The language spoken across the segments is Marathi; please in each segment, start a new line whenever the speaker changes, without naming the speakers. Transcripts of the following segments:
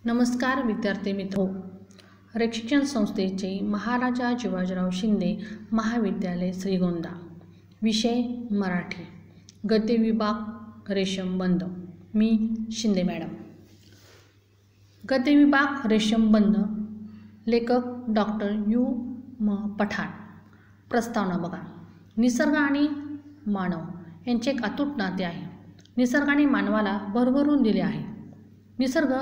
नमस्कार विद्यार्थी मित्रो, शिक्षण संस्थेचे महाराजा शिवाजीराव शिंदे महाविद्यालय श्रीगोंदा, विषय मराठी, गद्य विभाग रेशमबंध। मी शिंदे मॅडम। गद्य विभाग रेशमबंध, लेखक डॉक्टर यू म पठाण। प्रस्तावना बघा। निसर्ग आणि मानव यांचे एक अतूट नाते आहे। निसर्गाने मानवाला भरभरून दिले आहे। निसर्ग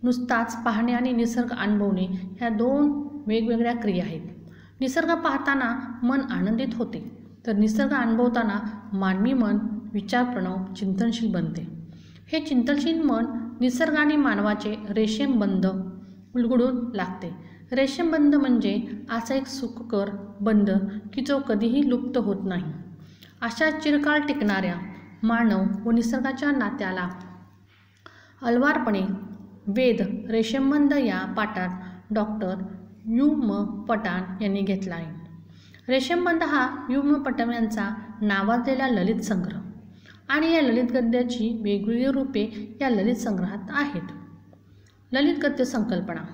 नुसताच पाहणे आणि निसर्ग अनुभवणे ह्या दोन वेगवेगळ्या क्रिया आहेत। निसर्ग पाहताना मन आनंदित होते, तर निसर्ग अनुभवताना मानवी मन विचारप्रणव चिंतनशील बनते। हे चिंतनशील मन निसर्ग आणि मानवाचे रेशमबंध उलगडून लागते। रेशमबंध म्हणजे असा एक सुखकर बंध की जो कधीही लुप्त होत नाही। अशा चिरकाल टिकणाऱ्या मानव व निसर्गाच्या नात्याला अलवारपणे वेध रेशमबंध या पाठात डॉक्टर यू म पठाण यांनी घेतला आहे। रेशमबंध हा यू म पठाण यांचा नावाजलेला ललित संग्रह आणि या ललित गद्याची वेगवेगळी रूपे या ललित संग्रहात आहेत। ललित गद्य संकल्पना।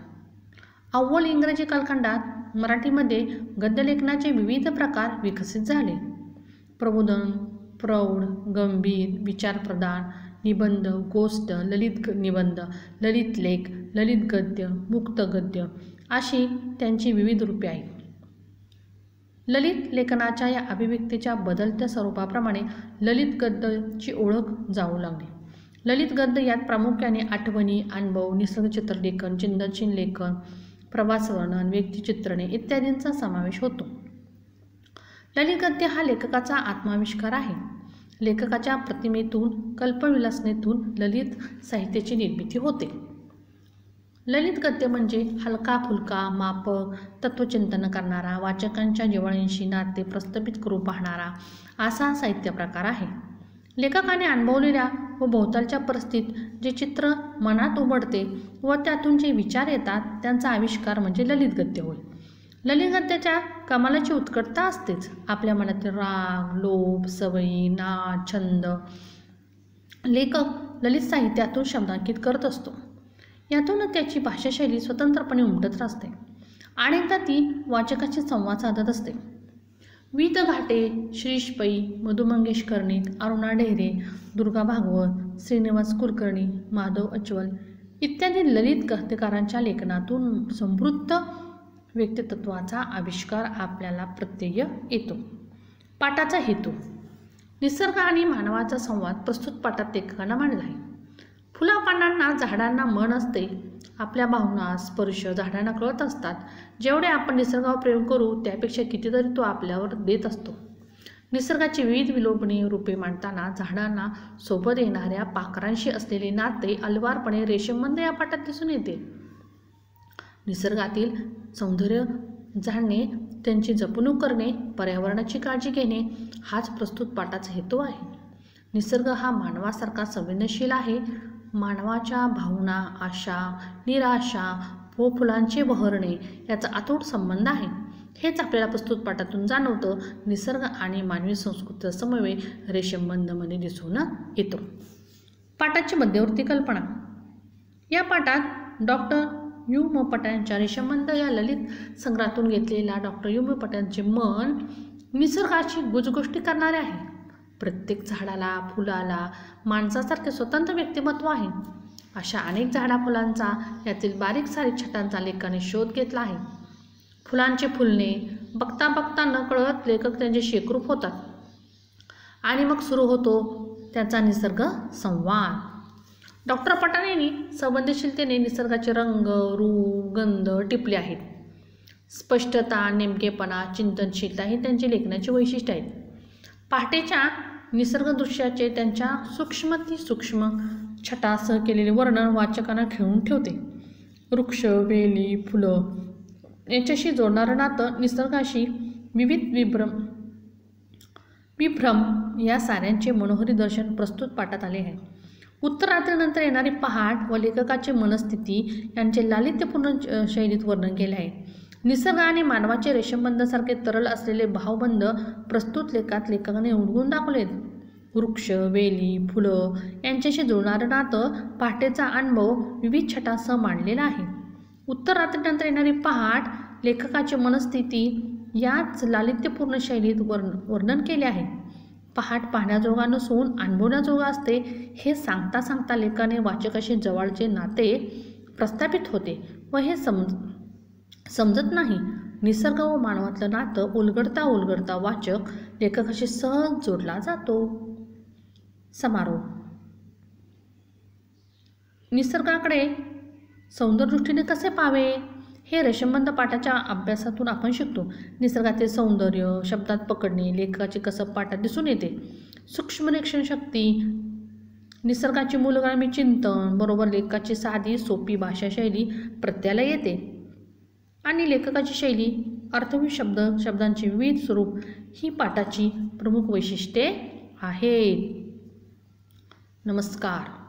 अव्वल इंग्रजी कालखंडात मराठीमध्ये गद्यलेखनाचे विविध प्रकार विकसित झाले। प्रबोधन, प्रौढ, गंभीर, विचारप्रधान, निबंध, गोष्ट, ललित निबंध, ललित लेख, ललित गद्य, मुक्त गद्य अशी त्यांची विविध रूपे आहेत। ललित लेखनाच्या या अभिव्यक्तीच्या बदलत्या स्वरूपाप्रमाणे ललित गद्याची ओळख जाऊ लागली। ललित गद्य यात प्रामुख्याने आठवणी, अनुभव, निसर्गचित्रलेखन, चिंतनशील लेखन, प्रवासवर्णन, व्यक्तिचित्रणे इत्यादींचा समावेश होतो। ललित गद्य हा लेखकाचा आत्माविष्कार आहे। लेखकाच्या प्रतिमेतून, कल्पविलासनेतून ललित साहित्याची निर्मिती होते। ललित गद्य म्हणजे हलका फुलका, मापक, तत्वचिंतन करणारा, वाचकांच्या जिव्हाळ्याशी नाते प्रस्थापित करू पाहणारा असा साहित्य प्रकार आहे। लेखकाने अनुभवलेल्या व भोवतालच्या परिस्थितीत जे चित्र मनात उमटते व त्यातून जे विचार येतात त्यांचा आविष्कार म्हणजे ललित गद्य होय। ललित गद्याच्या कमालाची उत्कटता असतेच। आपल्या मनातील राग, लोभ, सवयी, नाद, छंद लेखक ललित साहित्यातून शब्दांकित करत असतो। यातून त्याची भाषाशैली स्वतंत्रपणे उमटत असते। अनेकदा ती वाचकाशी संवाद साधत असते। वि द घाटे, श्रीश पै, मधु मंगेश कर्णिक, अरुणा ढेरे, दुर्गा भागवत, श्रीनिवास कुलकर्णी, माधव अचवल इत्यादी ललित गद्यकारांच्या लेखनातून समृद्ध व्यक्तित्वाचा आविष्कार आपल्याला प्रत्यय येतो। पाठाचा हेतू। निसर्ग आणि मानवाचा संवाद प्रस्तुत पाठात लेखकांना मांडला आहे। फुलापानांना, झाडांना मन असते। आपल्या भावना, स्पर्श झाडांना कळत असतात। जेवढे आपण निसर्गावर प्रेम करू त्यापेक्षा कितीतरी तो आपल्यावर देत असतो। निसर्गाची विविध विलोभनीय रूपे मांडताना झाडांना सोबत येणाऱ्या पाखरांशी असलेले नाते अलवारपणे रेशमबंध या पाठात दिसून येते। निसर्गातील सौंदर्य जाणणे, त्यांची जपणूक करणे, पर्यावरणाची काळजी घेणे हाच प्रस्तुत पाठाचा हेतू आहे। निसर्ग हा मानवासारखा संवेदनशील आहे। मानवाच्या भावना, आशा, निराशा व फुलांचे बहरणे याचा अतूट संबंध आहे। हेच आपल्याला प्रस्तुत पाठातून जाणवतं। निसर्ग आणि मानवी संस्कृतीचा समन्वय रेशमबंधमध्ये दिसून येतो। पाठाची मध्यवर्ती कल्पना। या पाठात डॉक्टर यू म पठाणच्या रेशमबंध या ललित संग्रहातून घेतलेला डॉक्टर यू म पठाणचे मन निसर्गाची गुजगोष्टी करणारे आहे। प्रत्येक झाडाला, फुलाला माणसासारखे स्वतंत्र व्यक्तिमत्व आहे। अशा अनेक झाडा फुलांचा, यातील बारीक सारीक छटांचा लेखकाने शोध घेतला आहे। फुलांचे फुलणे बघता बघता नकळत लेखक त्यांचे शेकरूप होतात आणि मग सुरू होतो त्यांचा निसर्ग संवाद। डॉक्टर पठाण यांनी संवेदनशीलतेने निसर्गाचे रंग, रूप, गंध टिपले आहेत। स्पष्टता, नेमकेपणा, चिंतनशीलता ही त्यांची लेखनाची वैशिष्ट्ये आहेत। पहाटेच्या निसर्गदृश्याचे त्यांच्या सूक्ष्म छटासह केलेले वर्णन वाचकांना खिळवून ठेवते। वृक्ष, वेली, फुलं याच्याशी जोडणारं नातं, निसर्गाशी विविध विभ्रम या साऱ्यांचे मनोहरी दर्शन प्रस्तुत पाठात आले आहे। उत्तरात्रीनंतर येणारी पहाट व लेखकाची मनस्थिती यांचे लालित्यपूर्ण शैलीत वर्णन केले आहे। निसर्ग आणि मानवाचे रेशमबंधासारखे तरल असलेले भावबंध प्रस्तुत लेखात लेखकाने उलगडून दाखवलेत। वृक्ष, वेली, फुलं यांच्याशी जुळणारं नातं पहाटेचा अनुभव विविध छटांसह मांडलेला आहे. उत्तर रात्रीनंतर येणारी पहाट लेखकाची मनस्थिती याच लालित्यपूर्ण शैलीत वर्णन केले आहे. पहाट पाहण्याजोगा नसून अनुभवण्याजोगा असते हे सांगता सांगता लेखकाने वाचकाशी जवळचे नाते प्रस्थापित होते व हे समजत नाही. निसर्ग व मानवातलं नातं उलगडता उलगडता वाचक लेखकाशी सहज जोडला जातो. समारोप. निसर्गाकडे सौंदर्यदृष्टीने कसे पाहावे हे रेषमबंद पाठाच्या अभ्यासातून आपण शिकतो. निसर्गाचे सौंदर्य शब्दात पकडणे लेखकाचे कसं पाठात दिसून येते. सूक्ष्म निरीक्षण शक्ती, निसर्गाची मूलगामी चिंतन बरोबर लेखकाची साधी सोपी भाषाशैली प्रत्ययाला येते आणि लेखकाची शैली अर्थहीन शब्दांचे विविध स्वरूप ही पाठाची प्रमुख वैशिष्ट्ये आहेत. नमस्कार.